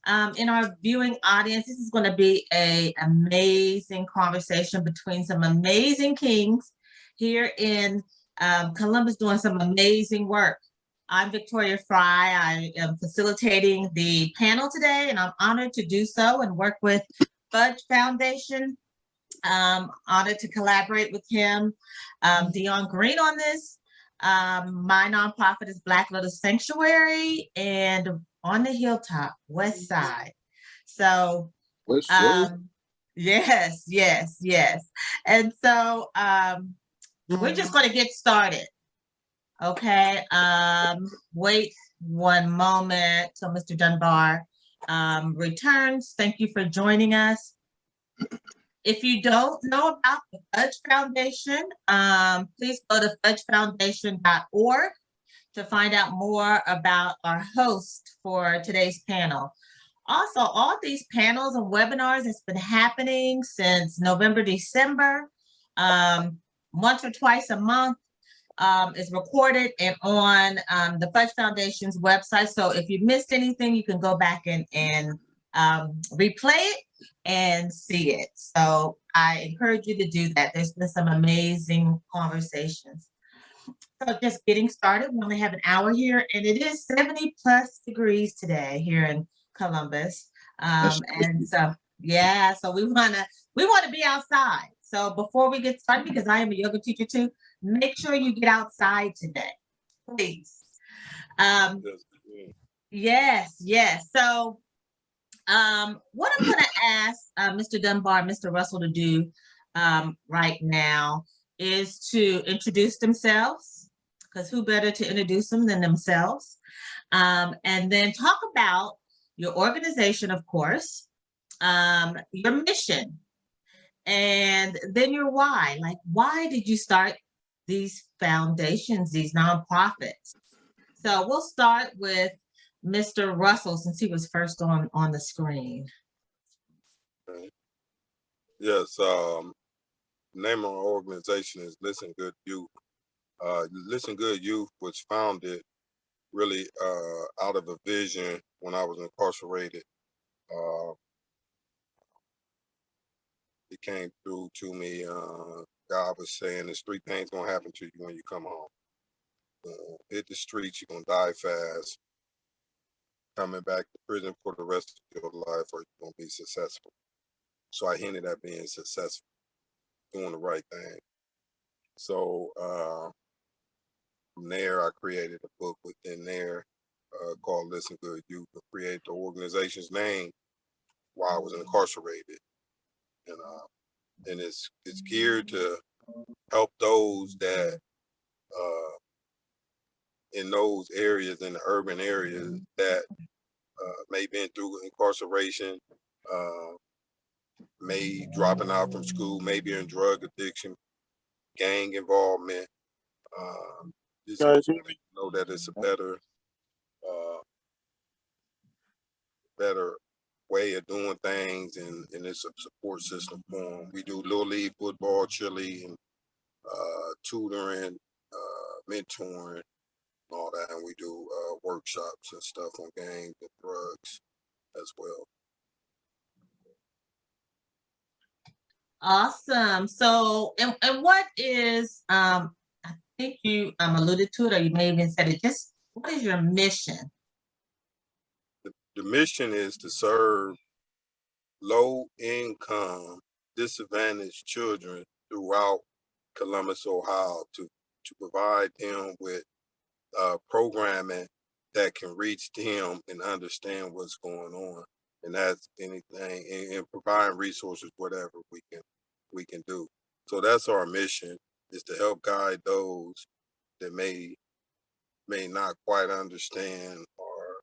in our viewing audience. This is going to be an amazing conversation between some amazing kings here in Columbus doing some amazing work. I'm Victoria Fry. I am facilitating the panel today, and I'm honored to do so and work with Fudge Foundation. Honored to collaborate with him, Dion Green on this. My nonprofit is Black Little Sanctuary and on the Hilltop, West Side. So, yes. And so we're just going to get started. Okay. Wait one moment till Mr. Dunbar returns. Thank you for joining us. If you don't know about the Fudge Foundation, please go to fudgefoundation.org to find out more about our host for today's panel. Also, all these panels and webinars has been happening since November, December, once or twice a month. Is recorded and on the Fudge Foundation's website. So if you missed anything, you can go back and replay it and see it. So I encourage you to do that. There's been some amazing conversations. So just getting started, we only have an hour here, and it is 70 plus degrees today here in Columbus. And so, yeah, so we want to be outside. So before we get started, because I am a yoga teacher too, make sure you get outside today, please. Yes. So what I'm going to ask Mr. Dunbar, Mr. Russell to do right now is to introduce themselves, because who better to introduce them than themselves, and then talk about your organization, of course, your mission, and then your why. Like, why did you start these foundations, these nonprofits? So we'll start with Mr. Russell, since he was first on the screen. Yes, name of our organization is Listen Good Youth. Listen Good Youth was founded really out of a vision when I was incarcerated. It came through to me. God was saying, there's three things gonna happen to you when you come home. Hit the streets, you're gonna die fast. Coming back to prison for the rest of your life, or you're gonna be successful. So I hinted at being successful, doing the right thing. So from there, I created a book within there called Listen Good Youth, to create the organization's name while I was incarcerated. And it's geared to help those that in those areas, in the urban areas, that may been through incarceration, may dropping out from school, maybe in drug addiction, gang involvement. Just know that it's a better way of doing things, and it's a support system for them. We do Little League football, cheerleading, tutoring, mentoring, all that, and we do workshops and stuff on gangs and drugs as well. Awesome. So, and what is, I think you alluded to it, or you may even said it, just what is your mission? The mission is to serve low-income, disadvantaged children throughout Columbus, Ohio, to provide them with programming that can reach them and understand what's going on. And that's anything, and providing resources, whatever we can do. So that's our mission, is to help guide those that may not quite understand, or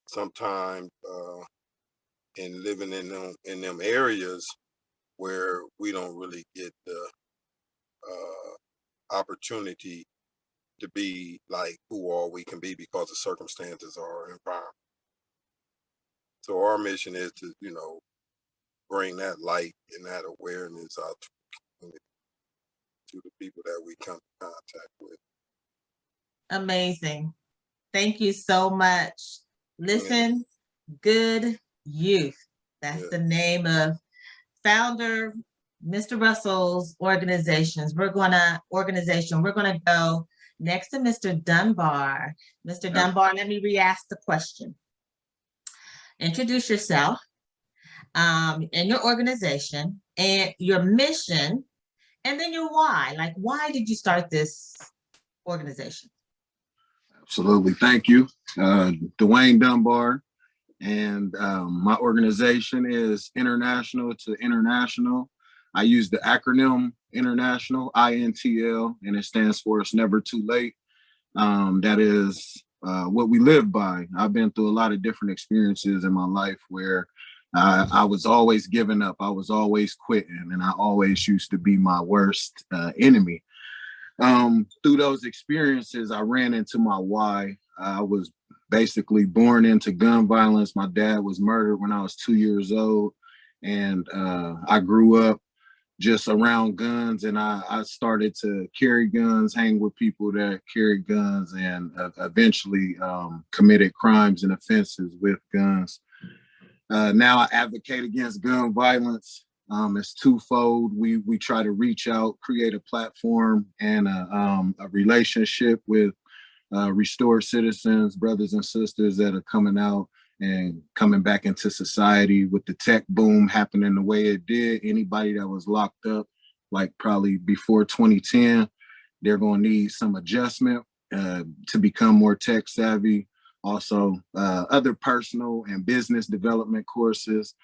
sometimes in living in them areas where we don't really get the opportunity to be like who all we can be because the circumstances of our environment. So our mission is to, bring that light and that awareness out to the people that we come in contact with. Amazing. Thank you so much. Listen Good Youth. That's Yeah. the name of founder Mr. Russell's organizations. We're gonna go next to Mr. Dunbar. Mr. Dunbar, let me re-ask the question. Introduce yourself, and your organization and your mission, and then your why. Like, why did you start this organization? Absolutely. Thank you. Dwayne Dunbar. And my organization is International to International. I use the acronym International, INTL, and it stands for It's Never Too Late. That is what we live by. I've been through a lot of different experiences in my life where I was always giving up. I was always quitting, and I always used to be my worst enemy. Through those experiences, I ran into my why. I was basically born into gun violence. My dad was murdered when I was 2 years old, and I grew up just around guns, and I started to carry guns, hang with people that carry guns, and eventually committed crimes and offenses with guns. Now I advocate against gun violence. It's twofold. We try to reach out, create a platform and a relationship with restored citizens, brothers and sisters that are coming out and coming back into society. With the tech boom happening the way it did, anybody that was locked up, like probably before 2010, they're going to need some adjustment to become more tech savvy. Also, other personal and business development courses.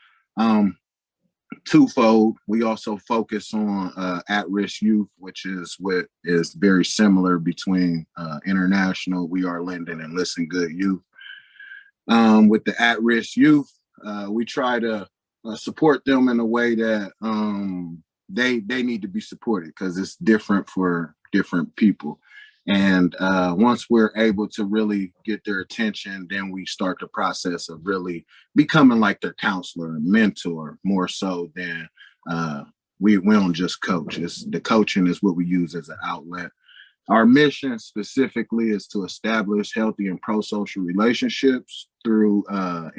Twofold, we also focus on at-risk youth, which is what is very similar between International, We Are Linden, and Listen Good Youth. With the at-risk youth, we try to support them in a way that they need to be supported, because it's different for different people. And once we're able to really get their attention, then we start the process of really becoming like their counselor and mentor, more so than we don't just coach. The coaching is what we use as an outlet. Our mission specifically is to establish healthy and pro-social relationships through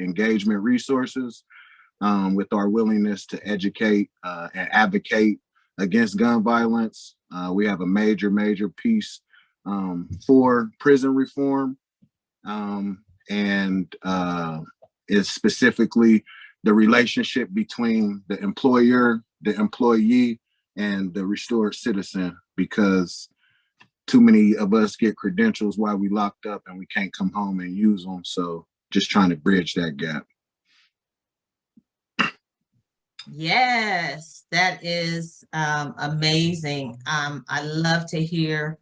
engagement resources, with our willingness to educate and advocate against gun violence. We have a major piece for prison reform, and it's specifically the relationship between the employer, the employee, and the restored citizen, because too many of us get credentials while we locked up and we can't come home and use them. So just trying to bridge that gap. Yes, that is amazing. I love to hear,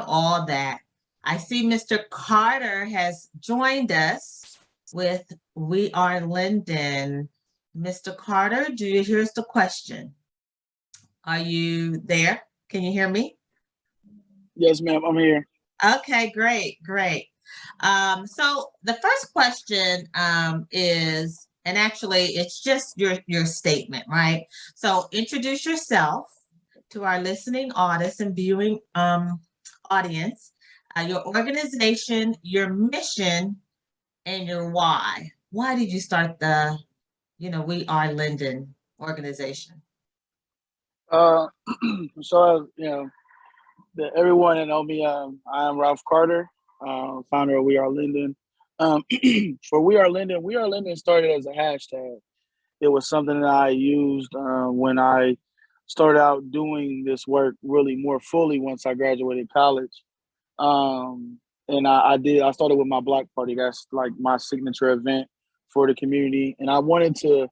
all that. I see Mr. Carter has joined us with We Are Linden. Mr. Carter, here's the question. Are you there? Can you hear me? Yes, ma'am, I'm here. Okay, great. So the first question is, and actually it's just your statement, right? So introduce yourself to our listening audience and viewing audience, your organization, your mission, and your why. Why did you start the, We Are Linden organization? So, everyone that know me, I am Ralph Carter, founder of We Are Linden. For We Are Linden started as a hashtag. It was something that I used when I started out doing this work really more fully once I graduated college. And I started with my block party. That's like my signature event for the community. And I wanted to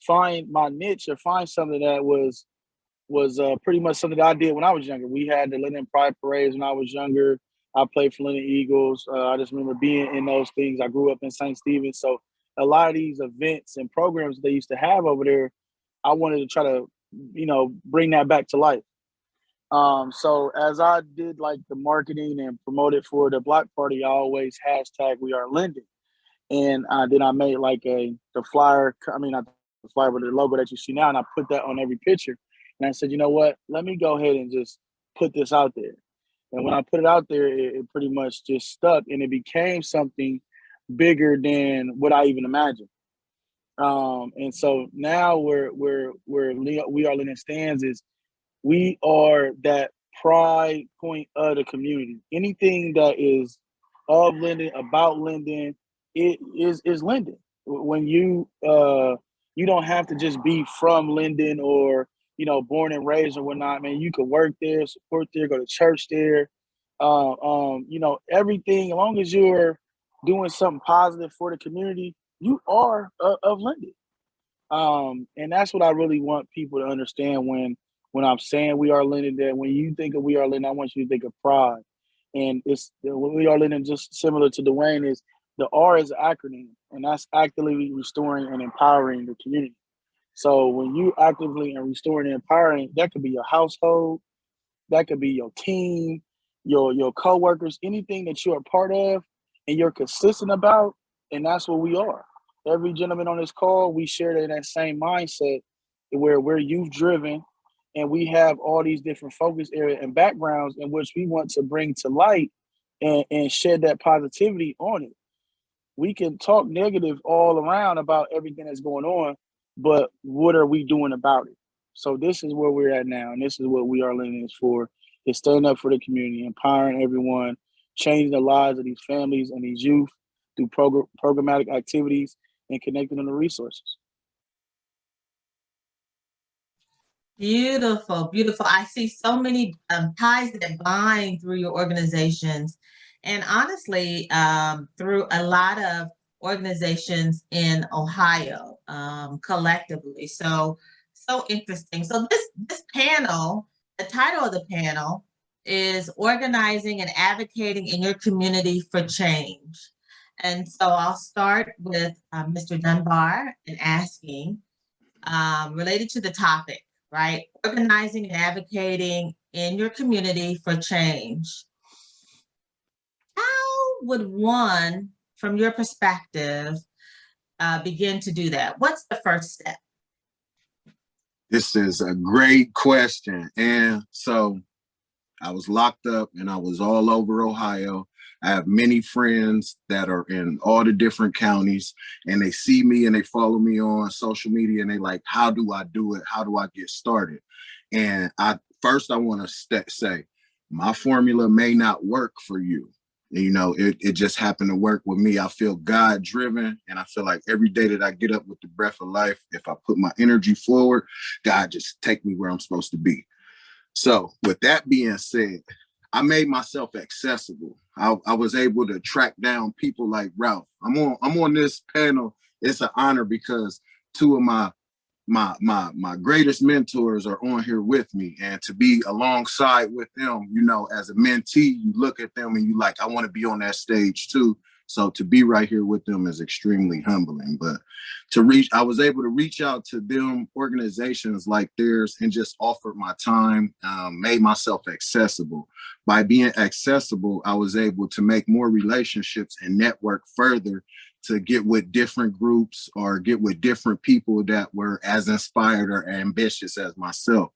find my niche, or find something that was pretty much something that I did when I was younger. We had the Linden Pride Parades when I was younger. I played for Linden Eagles. I just remember being in those things. I grew up in St. Stephen. So a lot of these events and programs they used to have over there, I wanted to try to, bring that back to life. So as I did like the marketing and promoted for the block party, I always hashtag We Are Linden. And then I made like the flyer, not the flyer, but the logo that you see now, and I put that on every picture. And I said, you know what, let me go ahead and just put this out there. And when I put it out there, it pretty much just stuck, and it became something bigger than what I even imagined. And so now We Are Linden stands is we are that pride point of the community. Anything that is of Linden, about Linden, it is Linden. When you don't have to just be from Linden or born and raised or whatnot. Man, you could work there, support there, go to church there. Everything. As long as you're doing something positive for the community, you are of Linden. And that's what I really want people to understand when I'm saying We Are Linden, that when you think of We Are Linden, I want you to think of pride. And when We Are Linden, just similar to Dwayne, is the R is an acronym, and that's actively restoring and empowering the community. So when you actively and restoring and empowering, that could be your household, that could be your team, your coworkers, anything that you're a part of and you're consistent about, and that's what we are. Every gentleman on this call, we share that same mindset where we're youth driven and we have all these different focus areas and backgrounds in which we want to bring to light and shed that positivity on it. We can talk negative all around about everything that's going on, but what are we doing about it? So this is where we're at now, and this is what We Are Linden is for: is standing up for the community, empowering everyone, changing the lives of these families and these youth through programmatic activities and connecting them to resources. Beautiful, beautiful. I see so many ties that bind through your organizations, and honestly, through a lot of organizations in Ohio, collectively. So, so interesting. So this panel, the title of the panel is Organizing and Advocating in Your Community for Change. And so I'll start with Mr. Dunbar and asking, related to the topic, right? Organizing and advocating in your community for change. How would one, from your perspective, begin to do that? What's the first step? This is a great question. And so I was locked up and I was all over Ohio. I have many friends that are in all the different counties, and they see me and they follow me on social media and they like, how do I do it? How do I get started? And I want to say, my formula may not work for you. It just happened to work with me. I feel God driven, and I feel like every day that I get up with the breath of life, if I put my energy forward, God just take me where I'm supposed to be. So with that being said, I made myself accessible. I was able to track down people like Ralph. I'm on this panel. It's an honor because two of my greatest mentors are on here with me, and to be alongside with them, as a mentee, you look at them and you like, I want to be on that stage too. So to be right here with them is extremely humbling. But I was able to reach out to them organizations like theirs and just offered my time, made myself accessible. By being accessible, I was able to make more relationships and network further to get with different groups or get with different people that were as inspired or ambitious as myself.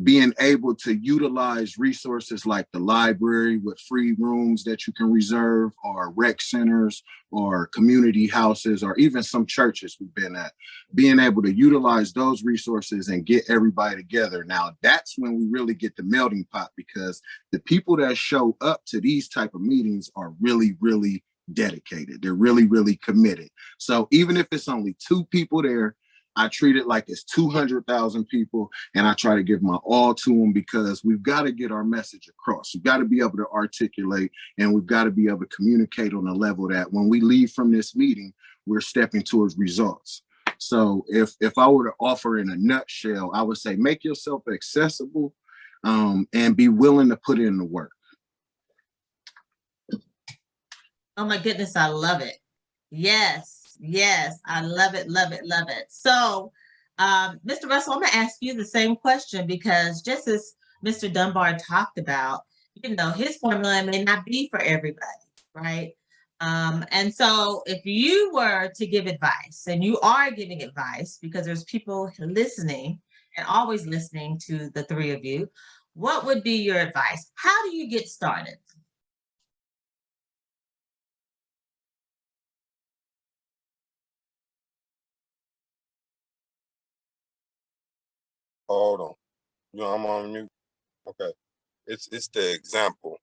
Being able to utilize resources like the library with free rooms that you can reserve, or rec centers, or community houses, or even some churches we've been at, being able to utilize those resources and get everybody together. Now, that's when we really get the melting pot, because the people that show up to these type of meetings are really, really dedicated. They're really, really committed. So even if it's only 2 people there, I treat it like it's 200,000 people, and I try to give my all to them, because we've got to get our message across. We've got to be able to articulate, and we've got to be able to communicate on a level that when we leave from this meeting, we're stepping towards results. So if I were to offer in a nutshell, I would say make yourself accessible, and be willing to put in the work. Oh my goodness, I love it. Yes. Yes, I love it, love it, love it. So, Mr. Russell, I'm going to ask you the same question, because just as Mr. Dunbar talked about, his formula may not be for everybody, right? And so if you were to give advice, and you are giving advice because there's people listening and always listening to the 3 of you, what would be your advice? How do you get started? hold on. You know, I'm on mute. Okay. It's the example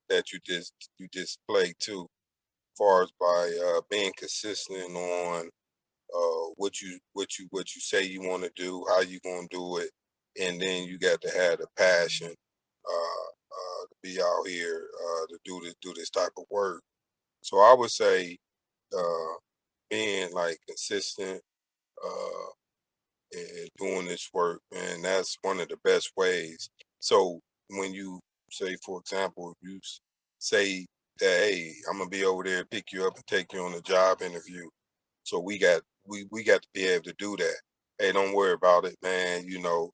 that you display too, as far as by being consistent on what you say you want to do, how you gonna do it, and then you got to have the passion to be out here to do this type of work. So I would say being like consistent and doing this work, man, that's one of the best ways. So when you say, for example, if you say that, hey, I'm gonna be over there, pick you up and take you on a job interview. So we got to be able to do that. Hey, don't worry about it, man. You know,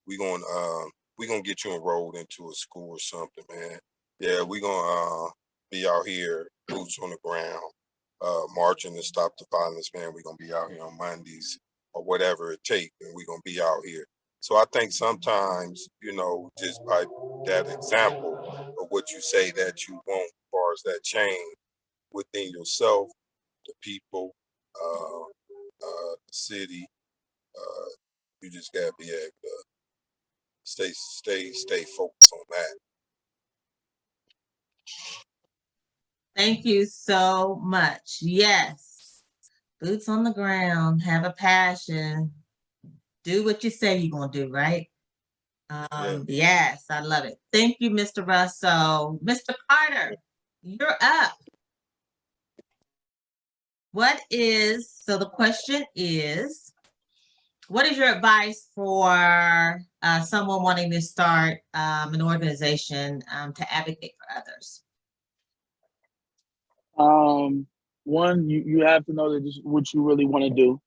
we gonna get you enrolled into a school or something, man. Yeah, we gonna be out here, boots on the ground, marching to stop the violence, man. We gonna be out here on Mondays or whatever it takes, and we gonna be out here. So I think sometimes, you know, just by that example of what you say that you want, as far as that change within yourself, the people, the city, uh, you just gotta be able to stay focused on that. Thank you so much. Yes. Boots on the ground, have a passion, do what you say you're gonna do, right? Yes, I love it. Thank you, Mr. Russell. Mr. Carter, you're up. So the question is, what is your advice for someone wanting to start an organization to advocate for others? One, you have to know that this is what you really want to do.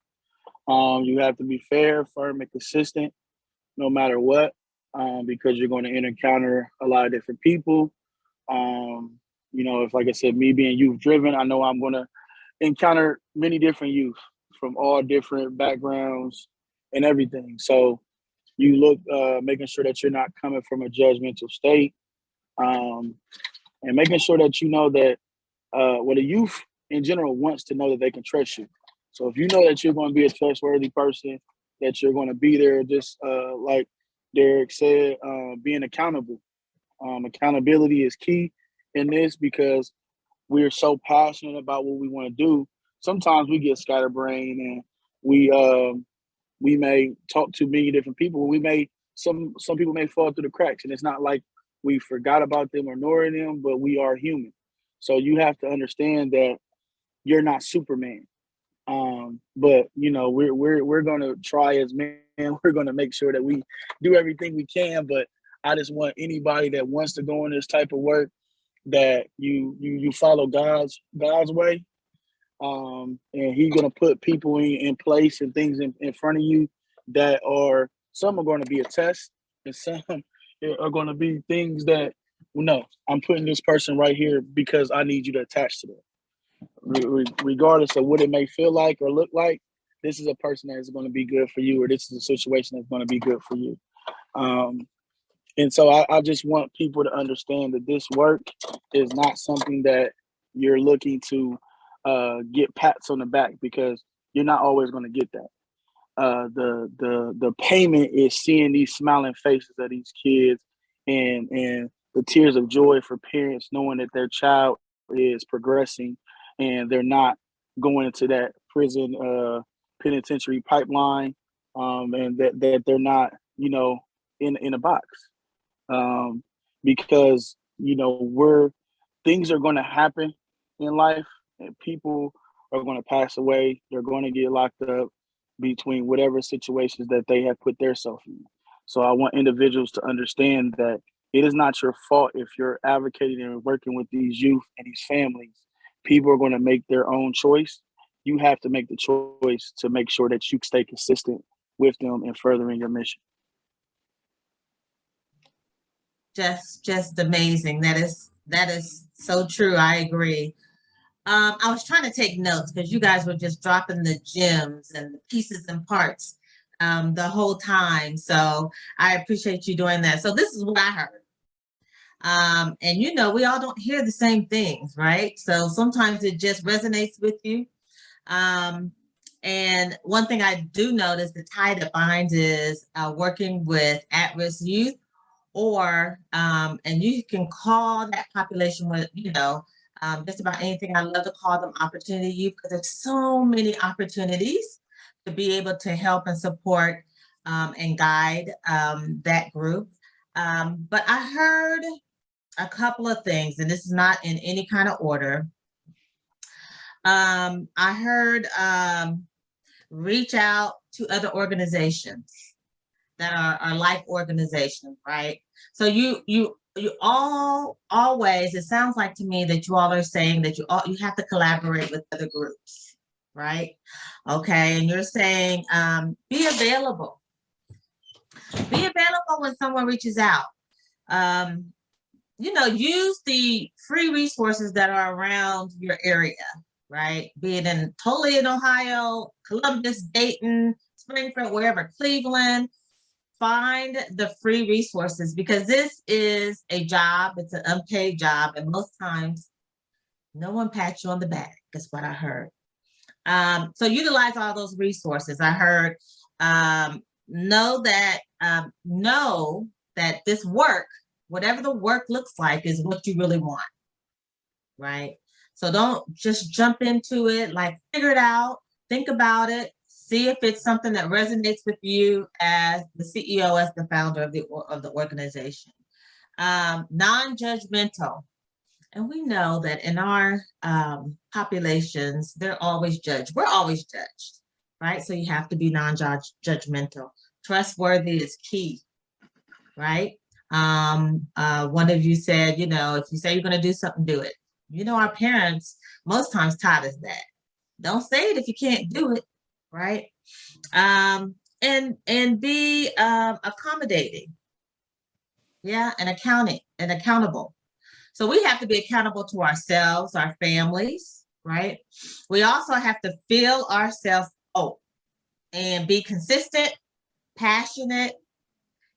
You have to be fair, firm, and consistent, no matter what, because you're going to encounter a lot of different people. You know, if, like I said, me being youth driven, I know I'm going to encounter many different youth from all different backgrounds and everything. So you look, making sure that you're not coming from a judgmental state, and making sure that you know that the youth in general wants to know that they can trust you. So if you know that you're going to be a trustworthy person, that you're going to be there, just like Derrick said, being accountable. Accountability is key in this because we're so passionate about what we want to do. Sometimes we get scatterbrained and we may talk to many different people. Some people may fall through the cracks, and it's not like we forgot about them or ignoring them, but we are human. So you have to understand that you're not Superman. But you know, we're gonna try as men. We're gonna make sure that we do everything we can. But I just want anybody that wants to go in this type of work that you follow God's way. And He's gonna put people in place and things in front of you that are, some are going to be a test, and some are going to be things that, well, no, I'm putting this person right here because I need you to attach to them. Regardless of what it may feel like or look like, this is a person that is going to be good for you, or this is a situation that's going to be good for you. And so I just want people to understand that this work is not something that you're looking to get pats on the back, because you're not always going to get that. The payment is seeing these smiling faces of these kids, and the tears of joy for parents knowing that their child is progressing and they're not going into that prison penitentiary pipeline, and that they're not, you know, in a box, because, you know, things are going to happen in life, and people are going to pass away. They're going to get locked up between whatever situations that they have put themselves in. So I want individuals to understand that it is not your fault if you're advocating and working with these youth and these families. People are going to make their own choice. You have to make the choice to make sure that you stay consistent with them and furthering your mission. Just amazing. That is so true. I agree. I was trying to take notes because you guys were just dropping the gems and the pieces and parts the whole time. So I appreciate you doing that. So this is what I heard. And you know, we all don't hear the same things, right? So sometimes it just resonates with you. And one thing I do notice the tie that binds is working with at-risk youth, or and you can call that population with, just about anything. I love to call them opportunity youth, because there's so many opportunities to be able to help and support and guide that group. But I heard a couple of things, and this is not in any kind of order. I heard reach out to other organizations that are like organizations, right? So you all always, it sounds like to me that you all are saying that you have to collaborate with other groups, right? Okay, and you're saying be available. Be available when someone reaches out. Use the free resources that are around your area, right? Be it totally in Ohio, Columbus, Dayton, Springfield, wherever, Cleveland. Find the free resources, because this is a job. It's an unpaid job, and most times no one pats you on the back. That's what I heard. So utilize all those resources. I heard know that this work, whatever the work looks like, is what you really want, right? So don't just jump into it. Like, figure it out, think about it, see if it's something that resonates with you as the CEO, as the founder of the organization. Non-judgmental. And we know that in our populations, they're always judged. We're always judged, right? So you have to be non-judgmental. Trustworthy is key, right? One of you said, if you say you're going to do something, do it. Our parents most times taught us that. Don't say it if you can't do it, right? And be accommodating, and accountable. So we have to be accountable to ourselves, our families, right? We also have to feel ourselves out and be consistent, passionate,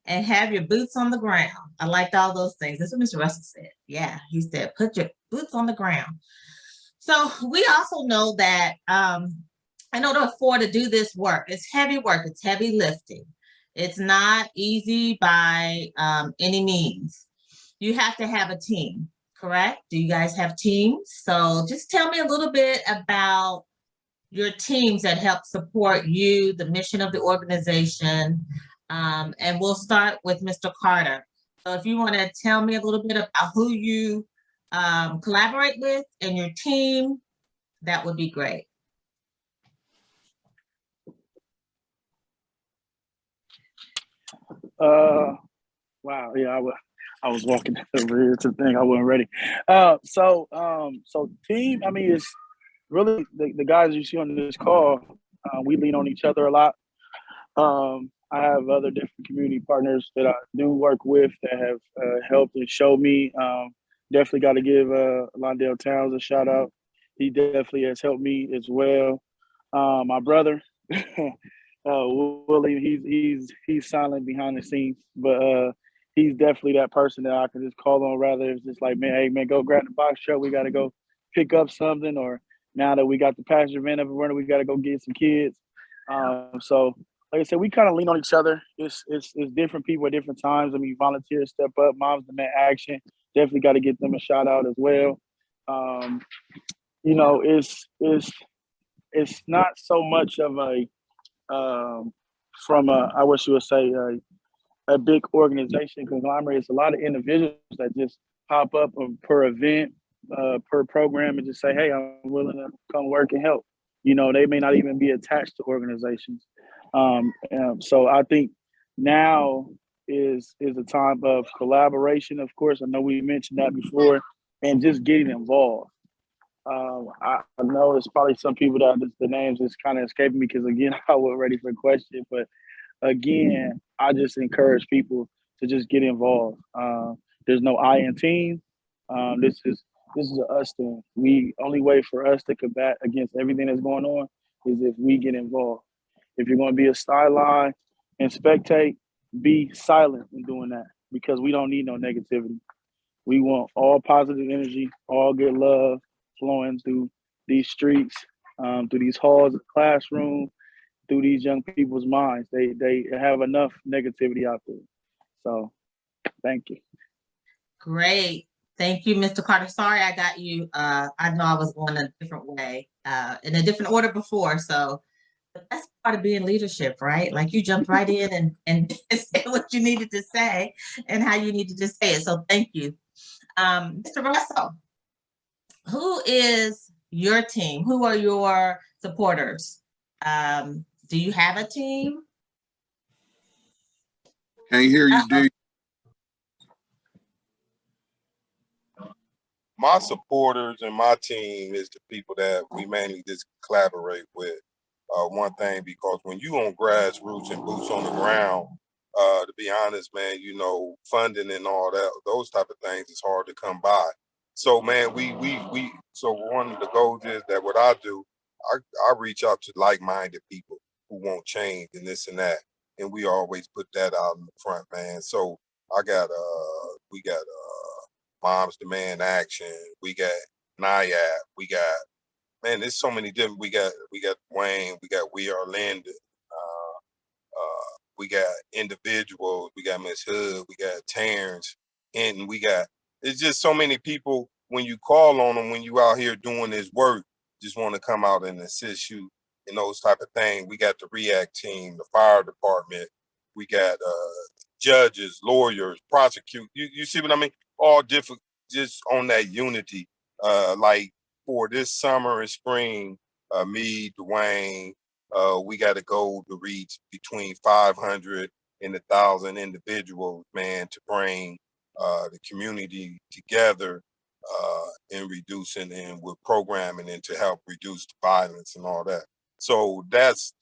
and have your boots on the ground. I liked all those things. That's what Mr. Russell said. Yeah, he said, put your boots on the ground. So we also know that in order to do this work, it's heavy work, it's heavy lifting. It's not easy by any means. You have to have a team, correct? Do you guys have teams? So just tell me a little bit about your teams that help support you, the mission of the organization. And we'll start with Mr. Carter. So if you want to tell me a little bit about who you collaborate with and your team, that would be great. Wow. Yeah, I was walking over here to the thing. I wasn't ready. So team, I mean, it's really the guys you see on this call. We lean on each other a lot. I have other different community partners that I do work with that have helped and showed me. Definitely got to give Londale Towns a shout out. He definitely has helped me as well. My brother, Willie, he's silent behind the scenes, but he's definitely that person that I can just call on. Rather, it's just like, man, hey man, go grab the box truck. We got to go pick up something, or now that we got the passenger van up and running, we got to go get some kids. So like I said, we kind of lean on each other. It's different people at different times. I mean, volunteers step up, moms demand action. Definitely got to get them a shout out as well. It's not so much of a I wish you would say a big organization conglomerate. It's a lot of individuals that just pop up per event, per program, and just say, hey, I'm willing to come work and help. They may not even be attached to organizations. So I think now is a time of collaboration. Of course, I know we mentioned that before, and just getting involved. I know it's probably some people that the names is kind of escaping me because, again, I wasn't ready for the question. But again, I just encourage people to just get involved. There's no I in team. This is an us thing. The only way for us to combat against everything that's going on is if we get involved. If you're going to be a sideline and spectate, be silent in doing that, because we don't need no negativity. We want all positive energy, all good love flowing through these streets. through these halls of the classroom, through these young people's minds. They have enough negativity out there. So thank you. Great. Thank you, Mr. Carter. Sorry I got you. I know I was going a different way, in a different order before. So but that's part of being leadership, right? Like you jumped right in and said what you needed to say and how you needed to say it. So thank you. Mr. Russell, who is your team? Who are your supporters? Do you have a team? Can't hear you, D. My supporters and my team is the people that we mainly just collaborate with. One thing, because when you on grassroots and boots on the ground, to be honest, man, you know, funding and all that, those type of things is hard to come by. So, man, so one of the goals is that what I do, I reach out to like-minded people who want change and this and that, and we always put that out in the front, man. So we got Moms Demand Action, we got NIAP, we got, man, there's so many different. We got Wayne, we got We Are Linden, we got individuals, we got Miss Hood, we got Terrence, and it's just so many people. When you call on them, when you out here doing this work, just want to come out and assist you in those type of things. We got the React team, the fire department, we got judges, lawyers, prosecute. You see what I mean? All different, just on that unity. Like for this summer and spring, me, Dwayne, we got a goal to reach between 500 and 1,000 individuals, man, to bring the community together in reducing and with programming and to help reduce the violence and all that. So that's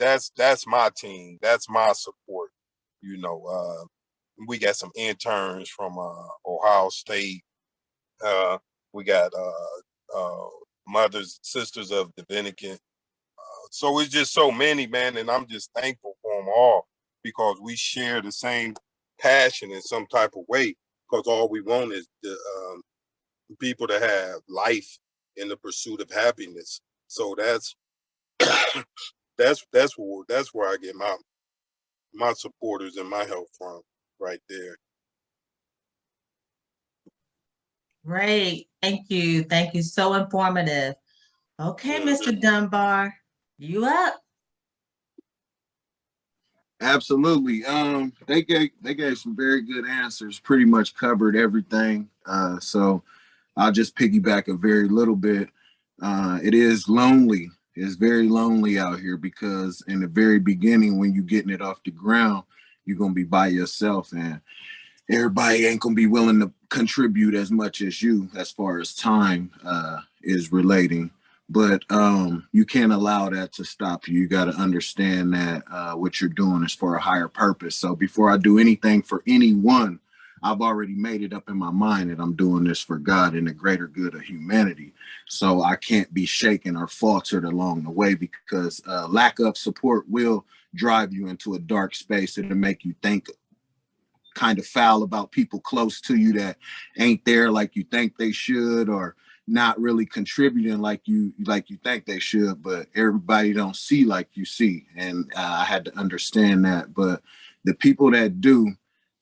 my team. That's my support. You know, we got some interns from Ohio State. We got mothers, sisters of Dominican. So it's just so many, man, and I'm just thankful for them all because we share the same passion in some type of way. Because all we want is the people to have life in the pursuit of happiness. So that's where I get my supporters and my help from, right there. Great. Thank you. Thank you. So informative. Okay, Mr. Dunbar, you up? Absolutely. They gave some very good answers, pretty much covered everything. So I'll just piggyback a very little bit. It is lonely. It's very lonely out here because in the very beginning, when you're getting it off the ground, you're gonna be by yourself, and everybody ain't gonna be willing to contribute as much as you, as far as time is relating. But you can't allow that to stop you. You got to understand that what you're doing is for a higher purpose. So before I do anything for anyone, I've already made it up in my mind that I'm doing this for God and the greater good of humanity. So I can't be shaken or faltered along the way, because lack of support will drive you into a dark space. It'll make you think kind of foul about people close to you that ain't there like you think they should, or not really contributing like you think they should, but everybody don't see like you see. And I had to understand that. But the people that do,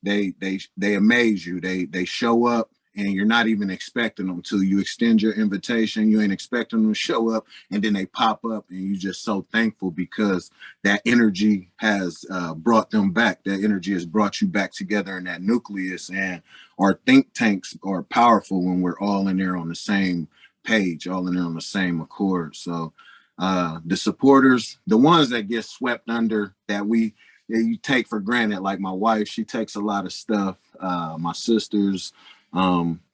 they amaze you. They show up and you're not even expecting them to. You extend your invitation, you ain't expecting them to show up, and then they pop up, and you're just so thankful because that energy has brought them back. That energy has brought you back together in that nucleus. And our think tanks are powerful when we're all in there on the same page, all in there on the same accord. So the supporters, the ones that get swept under, that you take for granted, like my wife, she takes a lot of stuff, my sisters,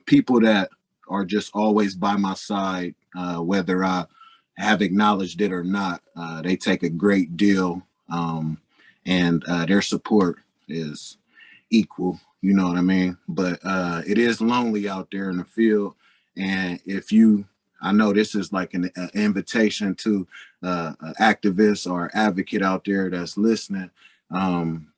people that are just always by my side, whether I have acknowledged it or not. They take a great deal, and their support is equal, you know what I mean? But it is lonely out there in the field. And I know this is like an invitation to an activist or advocate out there that's listening.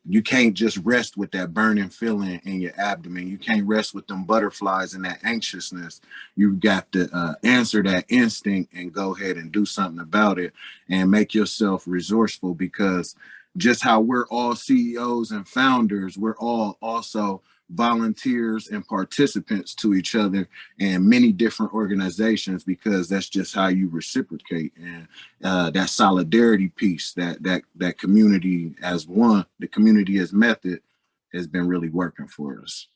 you can't just rest with that burning feeling in your abdomen. You can't rest with them butterflies and that anxiousness. You got to answer that instinct and go ahead and do something about it and make yourself resourceful, because just how we're all CEOs and founders, we're all also volunteers and participants to each other and many different organizations, because that's just how you reciprocate. And that solidarity piece, that community as one, the community as method, has been really working for us.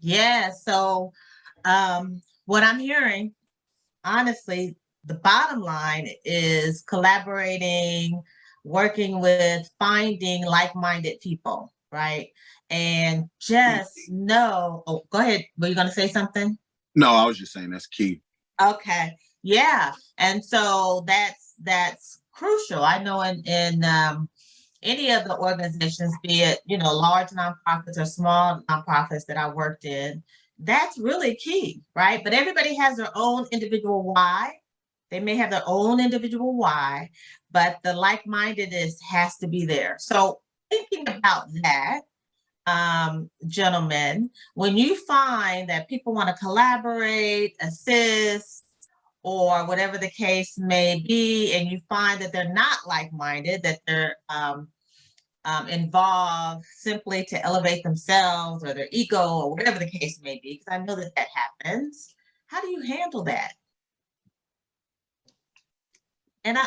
Yeah. So what I'm hearing, honestly, the bottom line is collaborating, working with, finding like-minded people, right? And just know, oh, go ahead. Were you going to say something? No, I was just saying that's key. Okay. Yeah. And so that's crucial. I know in any of the organizations, be it, large nonprofits or small nonprofits that I worked in, that's really key, right? But everybody has their own individual why. They may have their own individual why, but the like-mindedness has to be there. So thinking about that, gentlemen, when you find that people want to collaborate, assist, or whatever the case may be, and you find that they're not like-minded, that they're involved simply to elevate themselves or their ego or whatever the case may be, because I know that happens. How do you handle that? And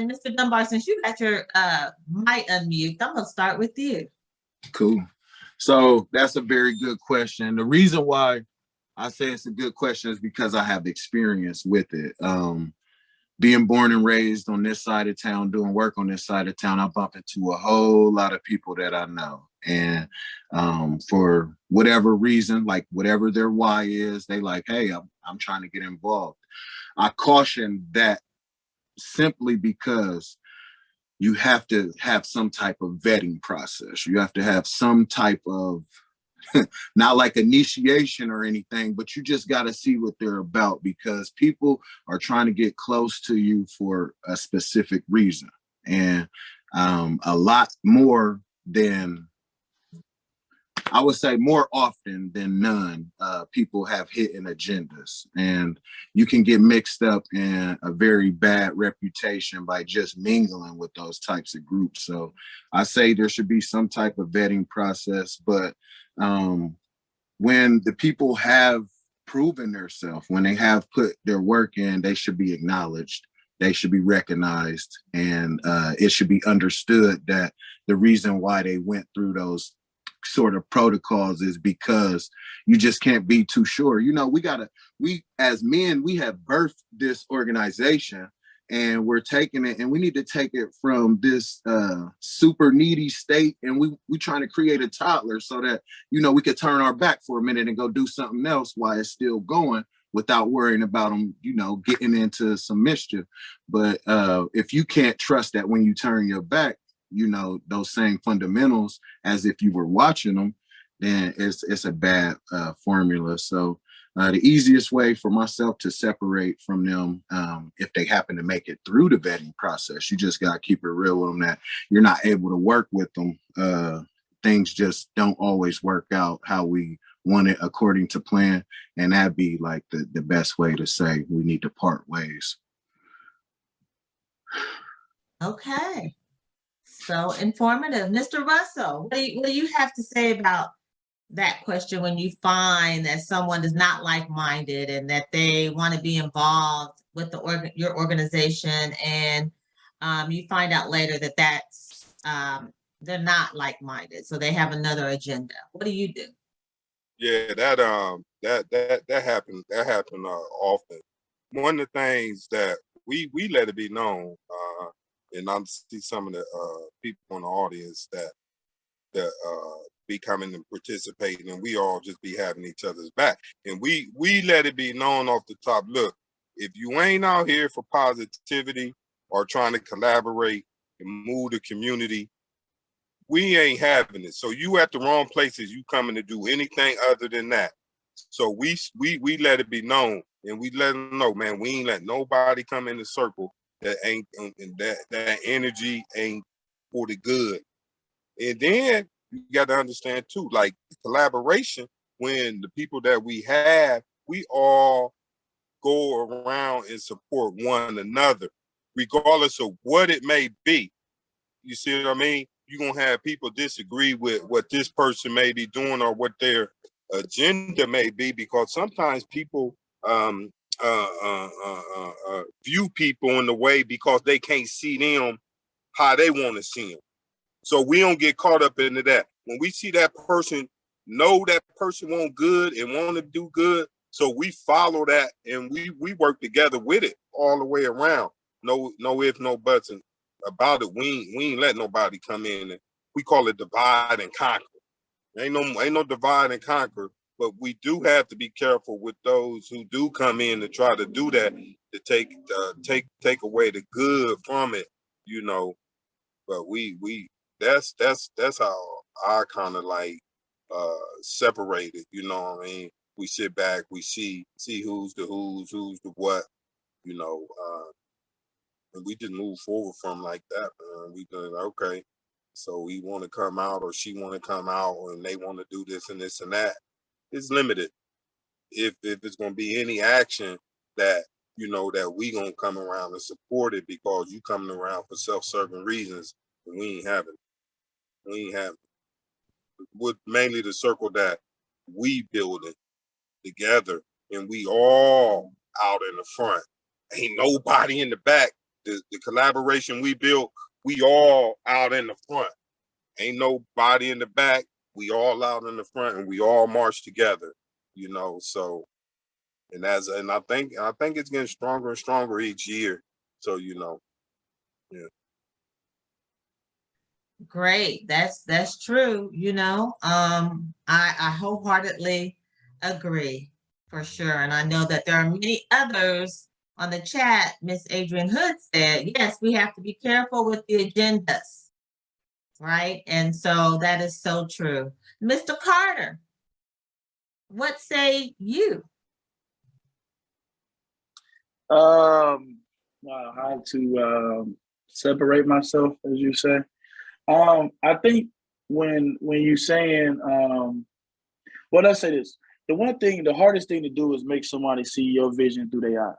Mr. Dunbar, since you got your mic unmute, I'm gonna start with you. Cool. So that's a very good question. The reason why I say it's a good question is because I have experience with it. Being born and raised on this side of town, doing work on this side of town, I bump into a whole lot of people that I know. And for whatever reason, like whatever their why is, they like, hey, I'm trying to get involved. I caution that simply because you have to have some type of vetting process. You have to have some type of, not like initiation or anything, but you just got to see what they're about, because people are trying to get close to you for a specific reason. And a lot more than, I would say more often than none, people have hidden agendas, and you can get mixed up in a very bad reputation by just mingling with those types of groups. So I say there should be some type of vetting process, but when the people have proven themselves, when they have put their work in, they should be acknowledged. They should be recognized, and it should be understood that the reason why they went through those sort of protocols is because you just can't be too sure. We as men, we have birthed this organization, and we're taking it, and we need to take it from this super needy state, and we trying to create a toddler so that we could turn our back for a minute and go do something else while it's still going, without worrying about them getting into some mischief. But if you can't trust that when you turn your back, those same fundamentals as if you were watching them, then it's a bad formula. So the easiest way for myself to separate from them, if they happen to make it through the vetting process, you just got to keep it real with them that you're not able to work with them. Things just don't always work out how we want it according to plan. And that'd be like the best way to say we need to part ways. Okay. So informative. Mr. Russell, what do you have to say about that question when you find that someone is not like-minded and that they want to be involved with your organization, and you find out later that that's they're not like-minded, so they have another agenda? What do you do? Yeah, that happened. That happened often. One of the things that we let it be known, and I see some of the people in the audience that be coming and participating, and we all just be having each other's back. And we let it be known off the top, look, if you ain't out here for positivity or trying to collaborate and move the community, we ain't having it. So you at the wrong places, you coming to do anything other than that. So we let it be known, and we let them know, man, we ain't let nobody come in the circle that ain't, and that energy ain't for the good. And then you got to understand too, like collaboration, when the people that we have, we all go around and support one another, regardless of what it may be. You see what I mean? You're going to have people disagree with what this person may be doing or what their agenda may be, because sometimes people view people in the way because they can't see them how they want to see them. So we don't get caught up into that. When we see that person, know that person want good and want to do good, so we follow that and we work together with it all the way around. No ifs, no buts and about it. We ain't let nobody come in, and we call it divide and conquer. Ain't no divide and conquer, but we do have to be careful with those who do come in to try to do that, to take away the good from it, you know. But that's how I kind of like separate it, you know what I mean? We sit back, we see who's the the what, you know, and we just move forward from like that, man. We done, okay, so he want to come out or she want to come out and they want to do this and this and that. It's limited. If it's going to be any action that, you know, that we going to come around and support it because you coming around for self-serving reasons, and we ain't having it. We ain't having it. With mainly the circle that we building together, and we all out in the front. Ain't nobody in the back. The collaboration we built, we all out in the front. Ain't nobody in the back. We all out in the front, and we all march together. You know, so and I think it's getting stronger and stronger each year. So, you know, yeah. Great. That's true. You know, I wholeheartedly agree for sure. And I know that there are many others on the chat. Miss Adrian Hood said, yes, we have to be careful with the agendas, right? And so that is so true. Mr. Carter, what say you? How to separate myself, as you say. I think when you're saying, well, let's say this. The hardest thing to do is make somebody see your vision through their eyes.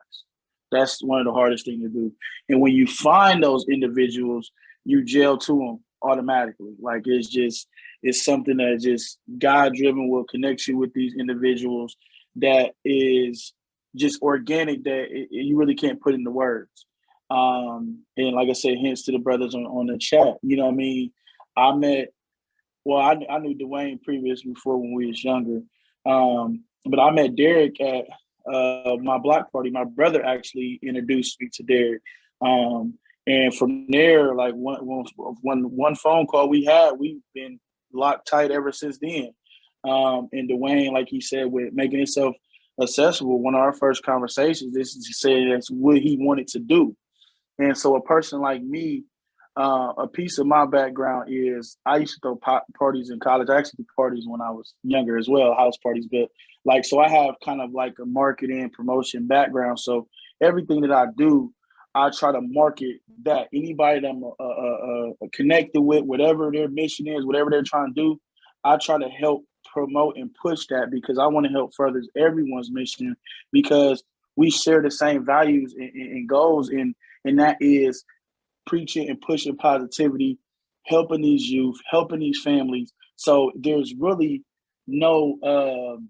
That's one of the hardest things to do. And when you find those individuals, you gel to them automatically. Like it's something that just God-driven will connect you with these individuals that is just organic, that you really can't put into words. And like I said, hence to the brothers on the chat. You know what I mean? I knew Dwayne previous before when we was younger. But I met Derrick at my block party. My brother actually introduced me to Derrick. And from there, like one phone call we've been locked tight ever since then. And Dwayne, like he said, with making himself accessible, one of our first conversations, this is to say that's what he wanted to do. And so a person like me, a piece of my background is I used to throw parties in college. I actually did parties when I was younger as well, house parties. But so I have kind of like a marketing promotion background. So everything that I do, I try to market that. Anybody that I'm connected with, whatever their mission is, whatever they're trying to do, I try to help promote and push that because I want to help further everyone's mission because we share the same values and goals, and that is preaching and pushing positivity, helping these youth, helping these families. So there's really no